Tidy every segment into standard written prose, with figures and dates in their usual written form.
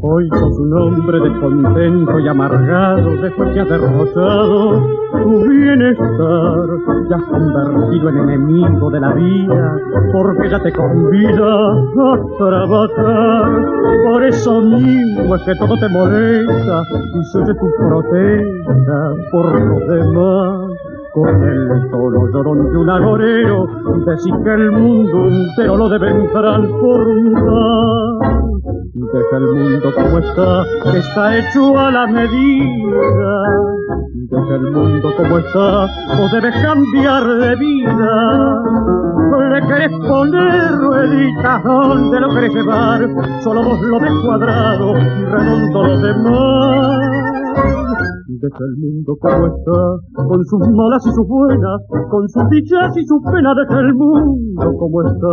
Hoy sos un hombre descontento y amargado después que has derrotado tu bienestar. Ya has convertido en enemigo de la vida porque ya te convida a trabajar. Por eso mismo es que todo te molesta y se oye tu protesta por los demás. Con el solo llorón de un agorero decís que el mundo entero lo deben transformar. Deja el mundo como está hecho a la medida. Deja el mundo como está, o debes cambiar de vida. Le querés poner rueditas donde lo querés llevar, solo vos lo ves cuadrado y redondo los demás. Deja el mundo como está, con sus malas y sus buenas, con sus dichas y sus penas. Deja el mundo como está.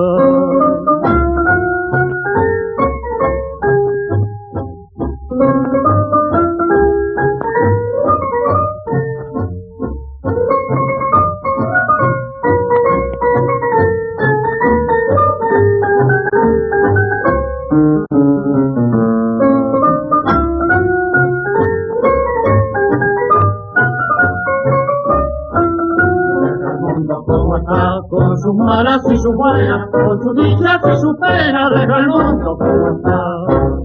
Con sus malas y sus buenas, con sus dichas y sus penas, deja el mundo como está.